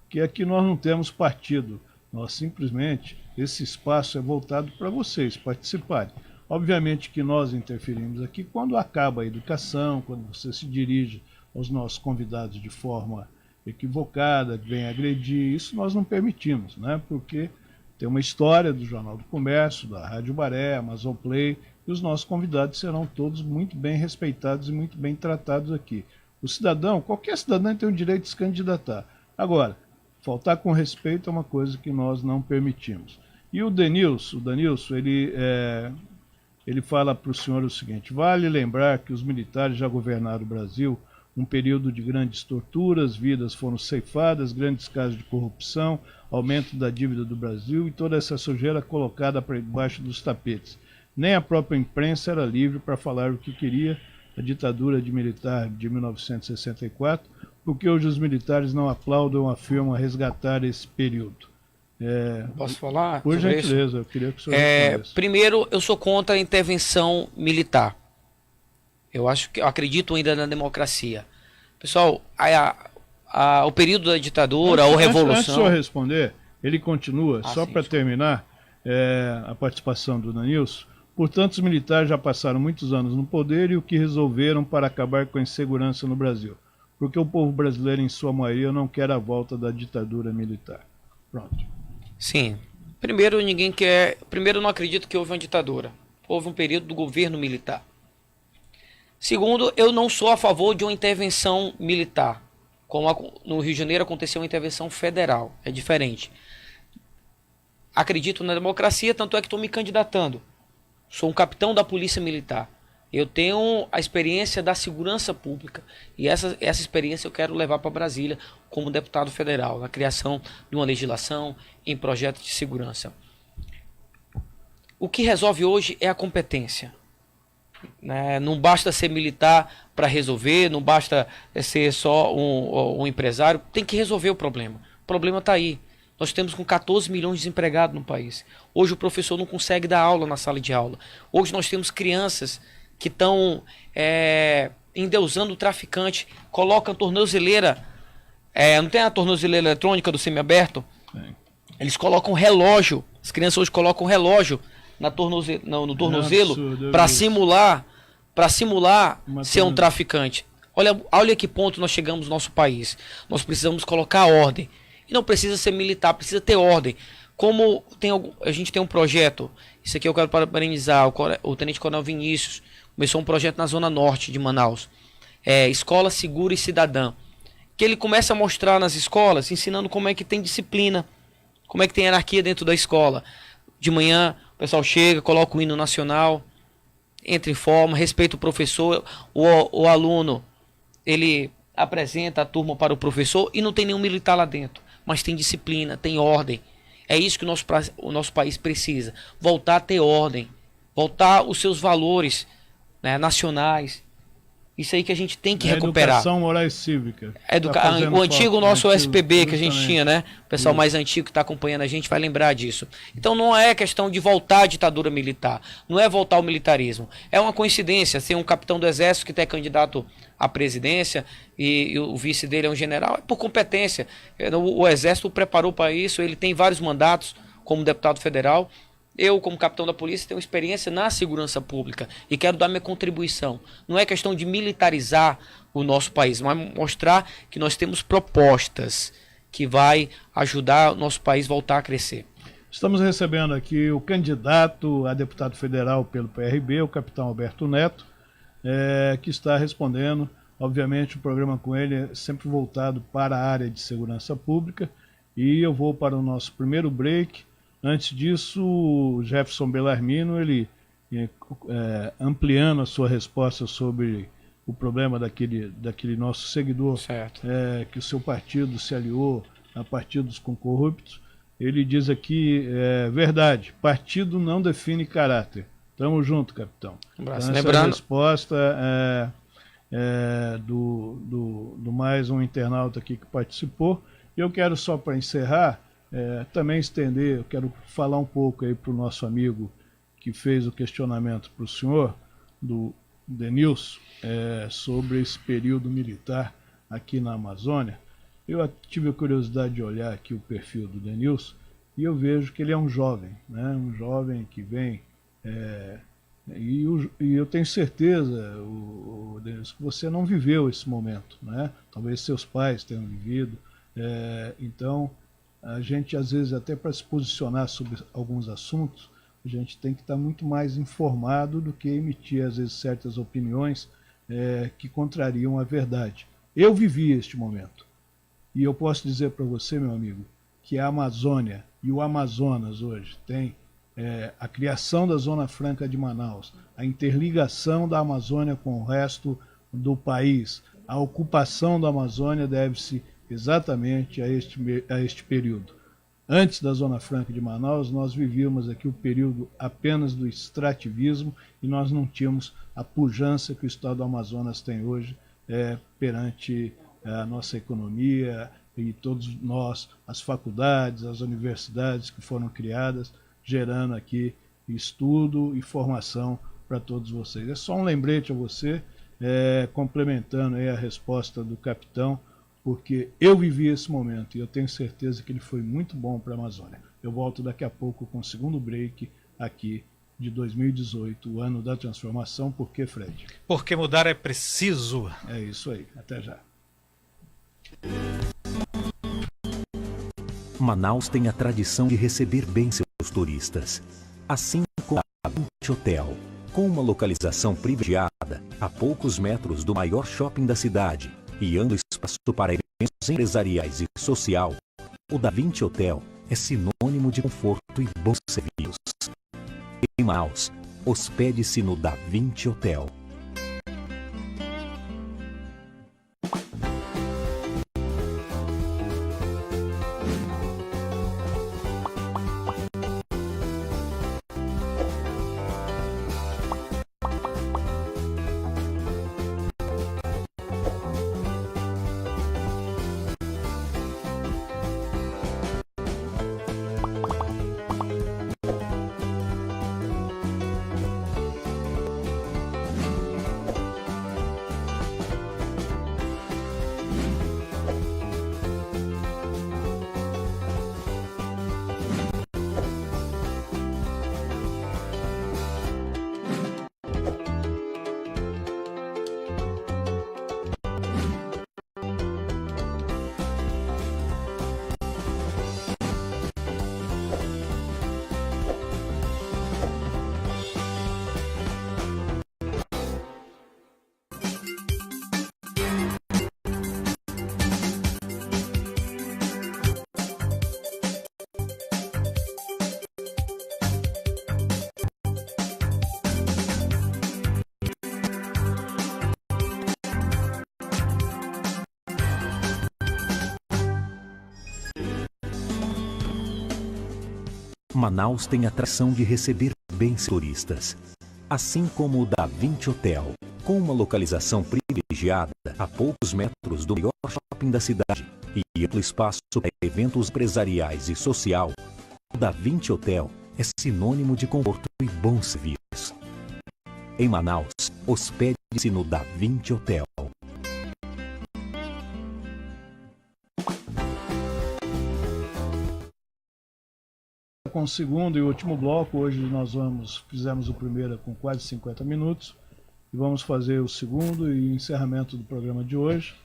que aqui nós não temos partido. Nós simplesmente, esse espaço é voltado para vocês participarem. Obviamente que nós interferimos aqui quando acaba a educação, quando você se dirige aos nossos convidados de forma equivocada, vem agredir, isso nós não permitimos, né? Porque tem uma história do Jornal do Comércio, da Rádio Baré, Amazon Play, e os nossos convidados serão todos muito bem respeitados e muito bem tratados aqui. O cidadão, qualquer cidadão tem o direito de se candidatar. Agora, faltar com respeito é uma coisa que nós não permitimos. E o Denilson, ele fala para o senhor o seguinte: vale lembrar que os militares já governaram o Brasil um período de grandes torturas, vidas foram ceifadas, grandes casos de corrupção, aumento da dívida do Brasil e toda essa sujeira colocada para debaixo dos tapetes. Nem a própria imprensa era livre para falar o que queria, a ditadura de militar de 1964, porque hoje os militares não aplaudem ou afirmam resgatar esse período. Posso falar? Por gentileza, eu queria que o senhor respondesse. Primeiro, eu sou contra a intervenção militar. Eu acredito ainda na democracia. Pessoal, o período da ditadura ou revolução... Antes do senhor responder, ele continua, só para terminar a participação do Danilson. Portanto, os militares já passaram muitos anos no poder e o que resolveram para acabar com a insegurança no Brasil. Porque o povo brasileiro, em sua maioria, não quer a volta da ditadura militar. Pronto. Sim. Primeiro, eu não acredito que houve uma ditadura. Houve um período do governo militar. Segundo, eu não sou a favor de uma intervenção militar. Como no Rio de Janeiro aconteceu uma intervenção federal. É diferente. acredito na democracia, tanto é que estou me candidatando. Sou um capitão da Polícia Militar. Eu tenho a experiência da segurança pública e essa experiência eu quero levar para Brasília como deputado federal, na criação de uma legislação em projetos de segurança. O que resolve hoje é a competência. Né? Não basta ser militar para resolver, não basta ser só um empresário, tem que resolver o problema. O problema está aí. Nós temos com 14 milhões de desempregados no país. Hoje o professor não consegue dar aula na sala de aula. Hoje nós temos crianças que estão endeusando o traficante, colocam tornozeleira, não tem a tornozeleira eletrônica do semiaberto? Eles colocam relógio, as crianças hoje colocam relógio no tornozelo para simular ser um traficante. Olha que ponto nós chegamos no nosso país. Nós precisamos colocar ordem. E não precisa ser militar, precisa ter ordem. Como a gente tem um projeto, isso aqui eu quero parabenizar o Tenente Coronel Vinícius, começou um projeto na Zona Norte de Manaus, Escola Segura e Cidadã, que ele começa a mostrar nas escolas, ensinando como é que tem disciplina, como é que tem hierarquia dentro da escola. De manhã o pessoal chega, coloca o hino nacional, entra em forma, respeita o professor, o aluno, ele apresenta a turma para o professor e não tem nenhum militar lá dentro, mas tem disciplina, tem ordem. É isso que o nosso país precisa, voltar a ter ordem, voltar os seus valores, né, nacionais. Isso aí que a gente tem que recuperar. Educação moral e cívica. O antigo nosso SPB que a gente tinha, né? O pessoal mais antigo que está acompanhando a gente vai lembrar disso. Então não é questão de voltar à ditadura militar. Não é voltar ao militarismo. É uma coincidência ser um capitão do exército que é candidato à presidência e o vice dele é um general. É por competência. O exército o preparou para isso. Ele tem vários mandatos como deputado federal. Eu, como capitão da polícia, tenho experiência na segurança pública e quero dar minha contribuição. Não é questão de militarizar o nosso país, mas mostrar que nós temos propostas que vai ajudar o nosso país a voltar a crescer. Estamos recebendo aqui o candidato a deputado federal pelo PRB, o capitão Alberto Neto, que está respondendo. Obviamente, o programa com ele é sempre voltado para a área de segurança pública. E eu vou para o nosso primeiro break. Antes disso, o Jefferson Bellarmino, ele ampliando a sua resposta sobre o problema daquele nosso seguidor, que o seu partido se aliou a partidos com corruptos, ele diz aqui, verdade, partido não define caráter. Tamo junto, capitão. Então, essa resposta do mais um internauta aqui que participou. E eu quero só para encerrar, também estender, eu quero falar um pouco aí para o nosso amigo que fez o questionamento para o senhor, do Denilson, sobre esse período militar aqui na Amazônia. Eu tive a curiosidade de olhar aqui o perfil do Denilson e eu vejo que ele é um jovem, né? Um jovem que vem, e eu tenho certeza, Denilson, que você não viveu esse momento, né? Talvez seus pais tenham vivido, então a gente, às vezes, até para se posicionar sobre alguns assuntos, a gente tem que estar muito mais informado do que emitir, às vezes, certas opiniões que contrariam a verdade. Eu vivi este momento. E eu posso dizer para você, meu amigo, que a Amazônia e o Amazonas hoje tem a criação da Zona Franca de Manaus, a interligação da Amazônia com o resto do país, a ocupação da Amazônia deve-se exatamente a este período. Antes da Zona Franca de Manaus, nós vivíamos aqui o período apenas do extrativismo e nós não tínhamos a pujança que o estado do Amazonas tem hoje perante a nossa economia e todos nós, as faculdades, as universidades que foram criadas, gerando aqui estudo e formação para todos vocês. É só um lembrete a você, complementando aí a resposta do capitão, porque eu vivi esse momento e eu tenho certeza que ele foi muito bom para a Amazônia. Eu volto daqui a pouco com o segundo break aqui de 2018, o ano da transformação. Por que, Fred? Porque mudar é preciso. É isso aí. Até já. Manaus tem a tradição de receber bem seus turistas. Assim como a Vint Hotel, com uma localização privilegiada, a poucos metros do maior shopping da cidade, e amplo espaço para eventos empresariais e social, o Da Vinci Hotel é sinônimo de conforto e bons serviços. Em Manaus, hospede-se no Da Vinci Hotel. Manaus tem a tradição de receber bem turistas, assim como o Da Vinci Hotel, com uma localização privilegiada a poucos metros do maior shopping da cidade e amplo espaço para eventos empresariais e social. O Da Vinci Hotel é sinônimo de conforto e bons serviços. Em Manaus, hospede-se no Da Vinci Hotel. Com o segundo e último bloco, hoje fizemos o primeiro com quase 50 minutos e vamos fazer o segundo e encerramento do programa de hoje.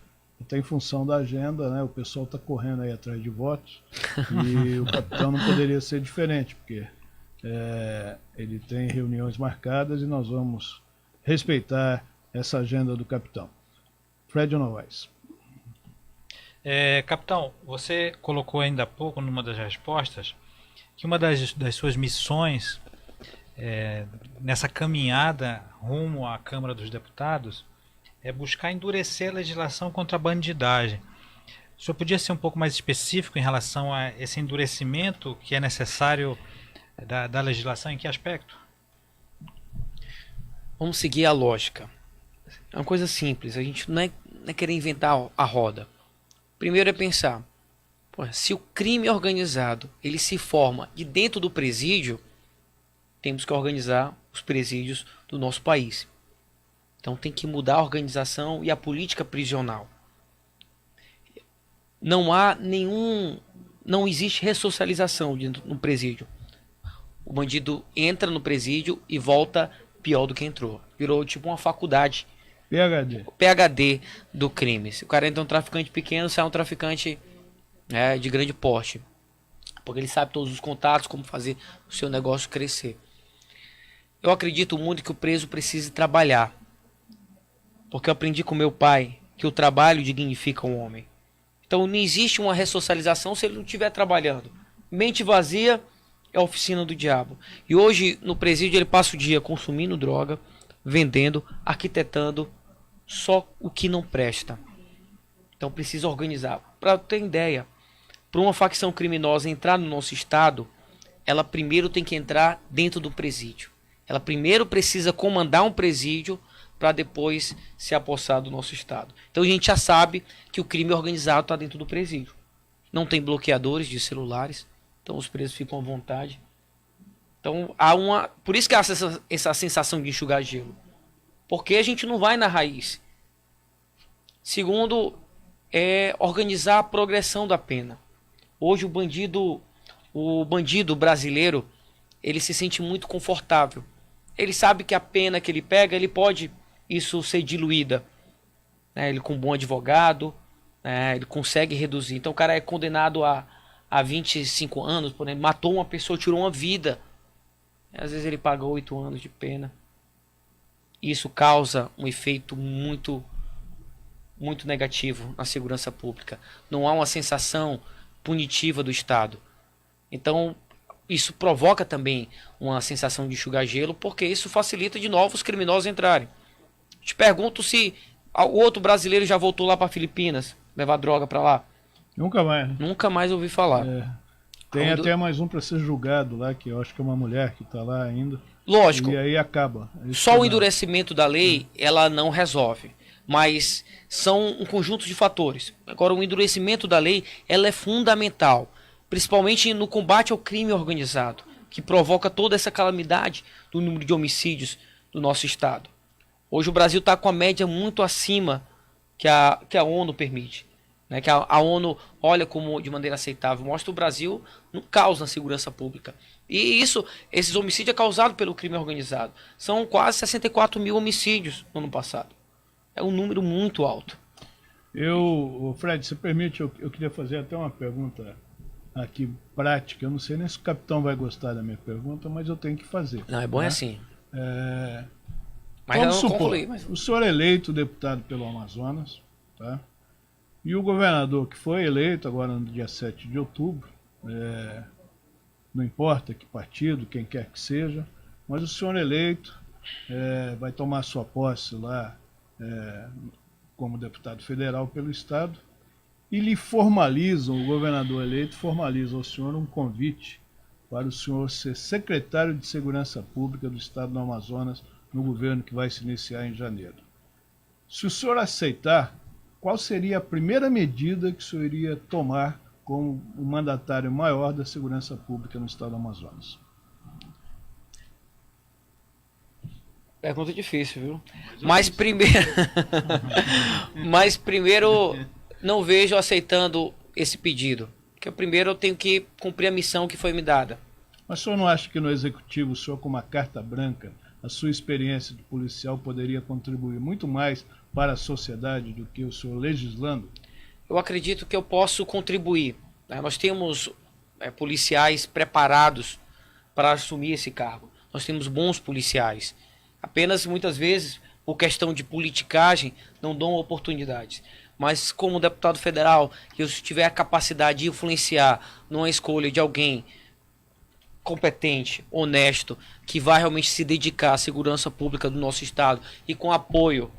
Até em função da agenda, né? O pessoal está correndo aí atrás de votos e o capitão não poderia ser diferente, porque ele tem reuniões marcadas e nós vamos respeitar essa agenda do capitão. Fred Novaes. Capitão, você colocou ainda há pouco numa das respostas que uma das suas missões nessa caminhada rumo à Câmara dos Deputados é buscar endurecer a legislação contra a bandidagem. O senhor podia ser um pouco mais específico em relação a esse endurecimento que é necessário da legislação, em que aspecto? Vamos seguir a lógica. É uma coisa simples, a gente não é querer inventar a roda. Primeiro é pensar, se o crime organizado ele se forma de dentro do presídio, temos que organizar os presídios do nosso país. Então tem que mudar a organização e a política prisional. Não existe ressocialização no presídio. O bandido entra no presídio e volta pior do que entrou. Virou tipo uma faculdade. PhD do crime. Se o cara entra um traficante pequeno, sai um traficante de grande porte, porque ele sabe todos os contatos, como fazer o seu negócio crescer. Eu acredito muito que o preso precise trabalhar, porque eu aprendi com meu pai que o trabalho dignifica o homem. Então não existe uma ressocialização se ele não estiver trabalhando. Mente vazia é a oficina do diabo. E hoje no presídio ele passa o dia consumindo droga, vendendo, arquitetando só o que não presta. Então precisa organizar. Para ter ideia, para uma facção criminosa entrar no nosso estado, ela primeiro tem que entrar dentro do presídio. Ela primeiro precisa comandar um presídio para depois se apossar do nosso estado. Então a gente já sabe que o crime organizado está dentro do presídio. Não tem bloqueadores de celulares, então os presos ficam à vontade. Então por isso que há essa sensação de enxugar gelo. Porque a gente não vai na raiz. Segundo, é organizar a progressão da pena. Hoje o bandido brasileiro, ele se sente muito confortável. Ele sabe que a pena que ele pega, ele pode isso ser diluída. Ele com um bom advogado, ele consegue reduzir. Então o cara é condenado a 25 anos, por exemplo, matou uma pessoa, tirou uma vida. Às vezes ele paga 8 anos de pena. Isso causa um efeito muito negativo na segurança pública. Não há uma sensação punitiva do Estado. Então, isso provoca também uma sensação de enxugar gelo, porque isso facilita de novos criminosos entrarem. Te pergunto se o outro brasileiro já voltou lá para Filipinas, levar droga para lá. Nunca mais, né? Nunca mais ouvi falar. Tem até mais um para ser julgado lá, que eu acho que é uma mulher que está lá ainda. Lógico. E aí acaba. Só o endurecimento da lei, ela não resolve. Mas são um conjunto de fatores. Agora, o endurecimento da lei, ela é fundamental. Principalmente no combate ao crime organizado, que provoca toda essa calamidade do número de homicídios do nosso estado. Hoje o Brasil está com a média muito acima que a ONU permite. Né? Que a ONU olha como de maneira aceitável. Mostra o Brasil no caos na segurança pública. E esses homicídios é causado pelo crime organizado. São quase 64 mil homicídios no ano passado. É um número muito alto. Fred, se permite, eu queria fazer até uma pergunta aqui prática. Eu não sei nem se o capitão vai gostar da minha pergunta, mas eu tenho que fazer. Não, é bom né? assim. Mas vamos supor, o senhor é eleito deputado pelo Amazonas, tá? E o governador que foi eleito agora no dia 7 de outubro, não importa que partido, quem quer que seja, mas o senhor eleito vai tomar sua posse lá como deputado federal pelo estado e lhe formalizam, o governador eleito formaliza ao senhor um convite para o senhor ser secretário de Segurança Pública do estado do Amazonas no governo que vai se iniciar em janeiro. Se o senhor aceitar, qual seria a primeira medida que o senhor iria tomar como o mandatário maior da segurança pública no estado do Amazonas? Pergunta difícil, viu? Mas primeiro não vejo aceitando esse pedido. Porque primeiro eu tenho que cumprir a missão que foi me dada. Mas o senhor não acha que no executivo, o senhor com uma carta branca, a sua experiência de policial poderia contribuir muito mais para a sociedade do que o senhor legislando? Eu acredito que eu posso contribuir. Né? Nós temos policiais preparados para assumir esse cargo. Nós temos bons policiais. Apenas, muitas vezes, por questão de politicagem, não dão oportunidades. Mas como deputado federal, eu se tiver a capacidade de influenciar numa escolha de alguém competente, honesto, que vai realmente se dedicar à segurança pública do nosso estado e com apoio,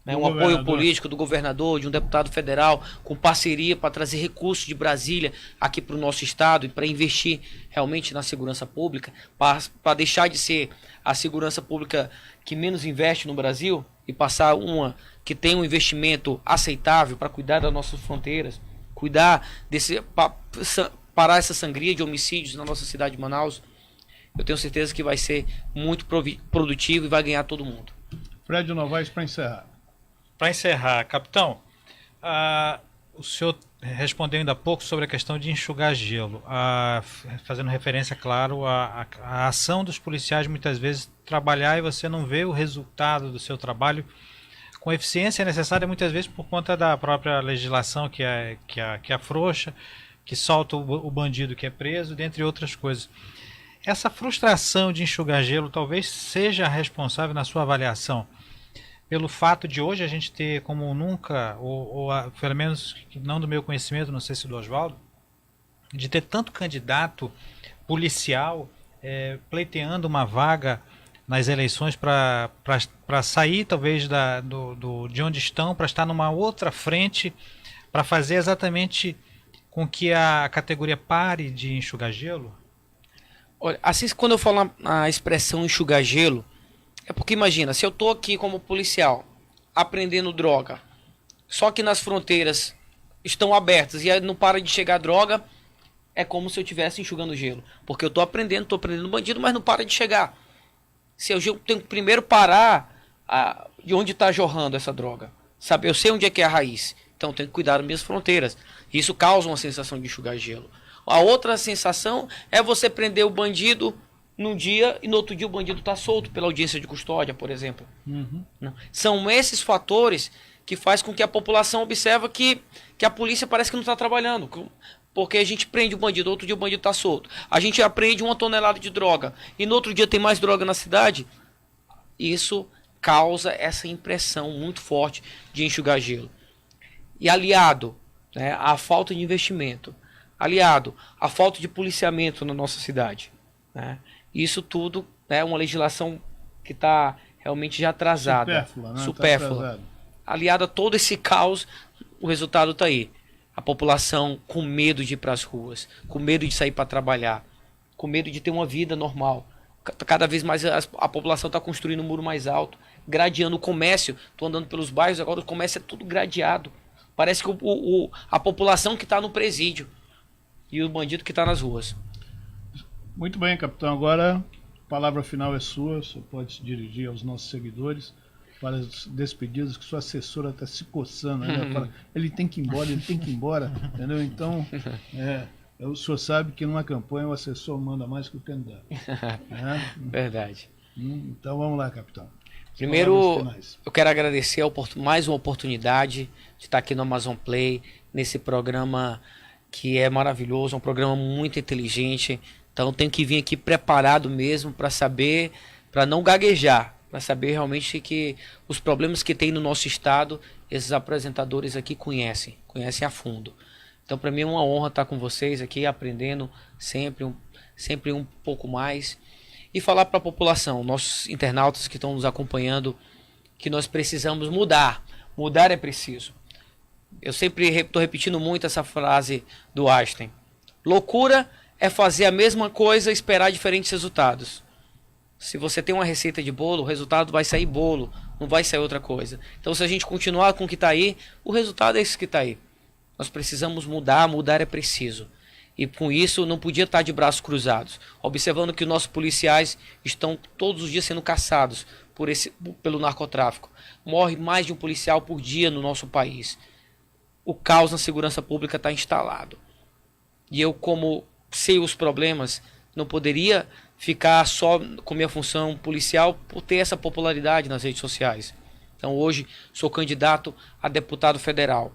um apoio político do governador, de um deputado federal, com parceria para trazer recursos de Brasília aqui para o nosso estado e para investir realmente na segurança pública, para deixar de ser a segurança pública que menos investe no Brasil e passar uma que tem um investimento aceitável para cuidar das nossas fronteiras, cuidar parar essa sangria de homicídios na nossa cidade de Manaus. Eu tenho certeza que vai ser muito produtivo e vai ganhar todo mundo. Fred Novaes, para encerrar. Para encerrar, capitão, o senhor respondeu ainda há pouco sobre a questão de enxugar gelo, fazendo referência, claro, à ação dos policiais muitas vezes trabalhar e você não vê o resultado do seu trabalho com a eficiência necessária, muitas vezes por conta da própria legislação que é frouxa, que solta o bandido que é preso, dentre outras coisas. Essa frustração de enxugar gelo talvez seja responsável, na sua avaliação, pelo fato de hoje a gente ter como nunca, ou pelo menos não do meu conhecimento, não sei se do Oswaldo, de ter tanto candidato policial pleiteando uma vaga nas eleições para sair talvez de onde estão, para estar numa outra frente, para fazer exatamente com que a categoria pare de enxugar gelo? Olha, assim, quando eu falo a expressão enxugar gelo, é porque imagina, se eu estou aqui como policial, aprendendo droga, só que nas fronteiras estão abertas e aí não para de chegar droga, é como se eu estivesse enxugando gelo. Porque eu estou aprendendo bandido, mas não para de chegar. Se eu tenho que primeiro parar de onde está jorrando essa droga. Sabe, eu sei onde é que é a raiz, então eu tenho que cuidar das minhas fronteiras. Isso causa uma sensação de enxugar gelo. A outra sensação é você prender o bandido num dia e no outro dia o bandido está solto pela audiência de custódia, por exemplo. Uhum. São esses fatores que faz com que a população observe que a polícia parece que não está trabalhando. Porque a gente prende o bandido, outro dia o bandido está solto. A gente apreende 1 tonelada de droga e no outro dia tem mais droga na cidade. Isso causa essa impressão muito forte de enxugar gelo. E aliado, né, à falta de investimento, aliado à falta de policiamento na nossa cidade, né? Isso tudo é uma legislação que está realmente já atrasada, Supérflua, né? supérflua. Tá atrasado. Aliado a todo esse caos, o resultado está aí. A população com medo de ir para as ruas, com medo de sair para trabalhar, com medo de ter uma vida normal. Cada vez mais a população está construindo um muro mais alto, gradeando o comércio. Estou andando pelos bairros, agora o comércio é tudo gradeado. Parece que a população que está no presídio e o bandido que está nas ruas. Muito bem, capitão. Agora a palavra final é sua. Você pode se dirigir aos nossos seguidores para as despedidas, que sua assessora está se coçando, né? Ela fala, ele tem que ir embora, ele tem que ir embora, entendeu? Então, o senhor sabe que numa campanha o assessor manda mais que o candidato. Né? Verdade. Então vamos lá, capitão. Primeiro, eu quero agradecer mais uma oportunidade de estar aqui no Amazon Play, nesse programa que é maravilhoso, um programa muito inteligente. Então tenho que vir aqui preparado mesmo para saber, para não gaguejar, para saber realmente que os problemas que tem no nosso estado, esses apresentadores aqui conhecem a fundo. Então para mim é uma honra estar com vocês aqui, aprendendo sempre um pouco mais. E falar para a população, nossos internautas que estão nos acompanhando, que nós precisamos mudar. Mudar é preciso. Eu sempre estou repetindo muito essa frase do Einstein. Loucura é fazer a mesma coisa e esperar diferentes resultados. Se você tem uma receita de bolo, o resultado vai sair bolo, não vai sair outra coisa. Então se a gente continuar com o que está aí, o resultado é esse que está aí. Nós precisamos mudar é preciso. E com isso não podia estar de braços cruzados, observando que os nossos policiais estão todos os dias sendo caçados pelo narcotráfico. Morre mais de um policial por dia no nosso país. O caos na segurança pública está instalado. E eu, como sei os problemas, não poderia ficar só com minha função policial por ter essa popularidade nas redes sociais. Então hoje sou candidato a deputado federal.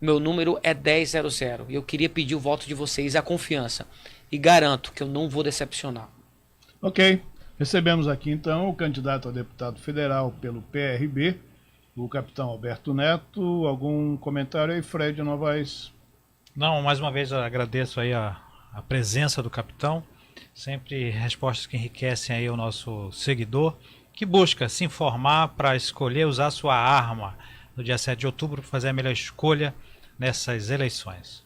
Meu número é 1000 e eu queria pedir o voto de vocês, a confiança. E garanto que eu não vou decepcionar. Ok. Recebemos aqui então o candidato a deputado federal pelo PRB, o capitão Alberto Neto. Algum comentário aí, Fred Novaes? Não, mais uma vez eu agradeço aí a presença do capitão. Sempre respostas que enriquecem aí o nosso seguidor, que busca se informar para escolher usar sua arma no dia 7 de outubro para fazer a melhor escolha nessas eleições.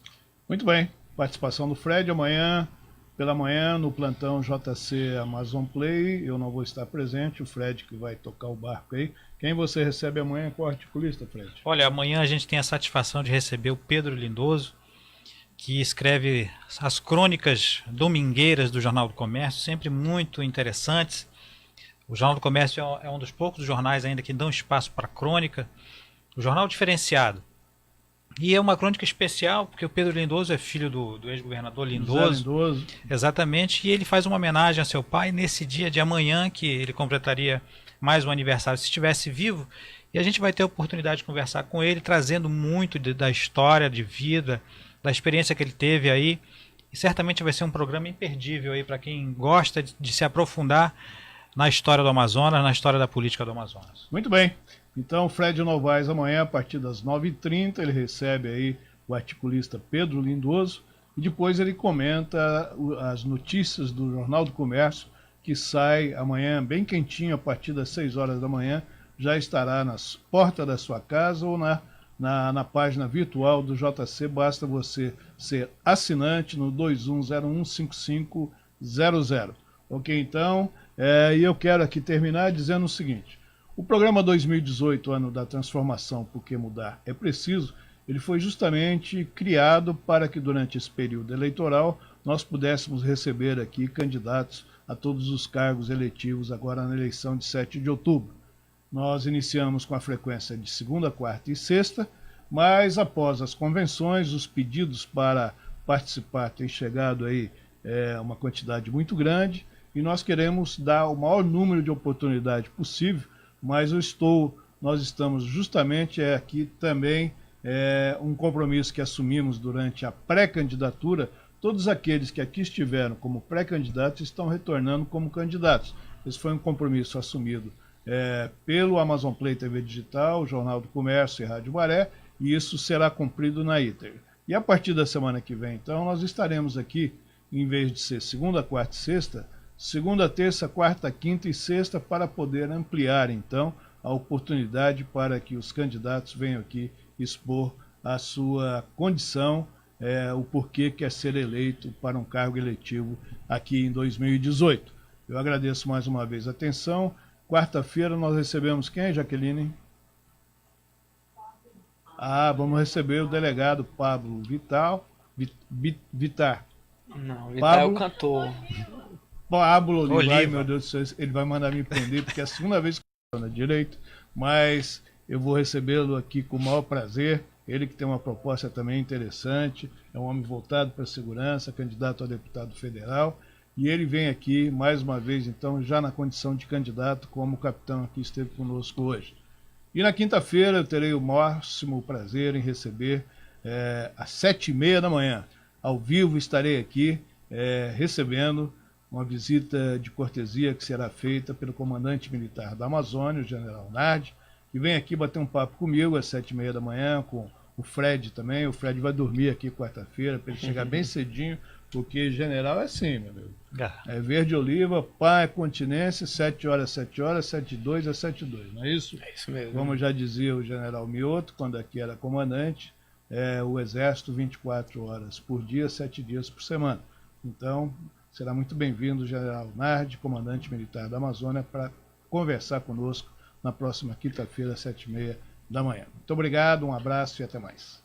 Muito bem. Participação do Fred amanhã, pela manhã, no plantão JC Amazon Play. Eu não vou estar presente, o Fred que vai tocar o barco aí. Quem você recebe amanhã? Qual articulista, Fred? Olha, amanhã a gente tem a satisfação de receber o Pedro Lindoso, que escreve as crônicas domingueiras do Jornal do Comércio, sempre muito interessantes. O Jornal do Comércio é um dos poucos jornais ainda que dão espaço para crônica. O jornal diferenciado. E é uma crônica especial, porque o Pedro Lindoso é filho do ex-governador Lindoso. Exatamente, e ele faz uma homenagem a seu pai nesse dia de amanhã, que ele completaria mais um aniversário, se estivesse vivo. E a gente vai ter a oportunidade de conversar com ele, trazendo muito da história de vida, da experiência que ele teve aí. E certamente vai ser um programa imperdível aí para quem gosta de se aprofundar na história do Amazonas, na história da política do Amazonas. Muito bem. Então, Fred Novaes, amanhã, a partir das 9h30, ele recebe aí o articulista Pedro Lindoso e depois ele comenta as notícias do Jornal do Comércio, que sai amanhã bem quentinho, a partir das 6 horas da manhã, já estará nas portas da sua casa ou na página virtual do JC. Basta você ser assinante no 21015500. Ok, então, e eu quero aqui terminar dizendo o seguinte. O programa 2018, ano da transformação, porque mudar é preciso, ele foi justamente criado para que durante esse período eleitoral nós pudéssemos receber aqui candidatos a todos os cargos eletivos agora na eleição de 7 de outubro. Nós iniciamos com a frequência de segunda, quarta e sexta, mas após as convenções, os pedidos para participar têm chegado aí uma quantidade muito grande e nós queremos dar o maior número de oportunidades possível. Mas nós estamos justamente aqui também, um compromisso que assumimos durante a pré-candidatura. Todos aqueles que aqui estiveram como pré-candidatos estão retornando como candidatos. Esse foi um compromisso assumido pelo Amazon Play TV Digital, Jornal do Comércio e Rádio Maré, e isso será cumprido na ITER. E a partir da semana que vem, então, nós estaremos aqui, em vez de ser segunda, quarta e sexta, segunda, terça, quarta, quinta e sexta, para poder ampliar, então, a oportunidade para que os candidatos venham aqui expor a sua condição, o porquê quer ser eleito para um cargo eletivo aqui em 2018. Eu agradeço mais uma vez a atenção. Quarta-feira nós recebemos quem, Jaqueline? Vamos receber o delegado Pablo Vitar. Não, Vitar é o cantor. Pablo Oliva, Oliva. meu Deus do céu, ele vai mandar me prender, porque é a segunda vez que eu estou na direito, mas eu vou recebê-lo aqui com o maior prazer. Ele que tem uma proposta também interessante, é um homem voltado para a segurança, candidato a deputado federal, e ele vem aqui, mais uma vez, então, já na condição de candidato, como o capitão aqui esteve conosco hoje. E na quinta-feira eu terei o máximo prazer em receber, às 7h30 da manhã, ao vivo estarei aqui, recebendo uma visita de cortesia que será feita pelo comandante militar da Amazônia, o general Nardi, que vem aqui bater um papo comigo às 7h30 da manhã, com o Fred também. O Fred vai dormir aqui quarta-feira, para ele chegar bem cedinho, porque general é assim, meu amigo. É verde oliva, pá, é continência, 7 horas, 7 horas, 7h02 é 7h02, não é isso? É isso mesmo. Como já dizia o general Mioto, quando aqui era comandante, o Exército 24 horas por dia, 7 dias por semana. Então, será muito bem-vindo o general Nardi, comandante militar da Amazônia, para conversar conosco na próxima quinta-feira, às 7h30 da manhã. Muito obrigado, um abraço e até mais.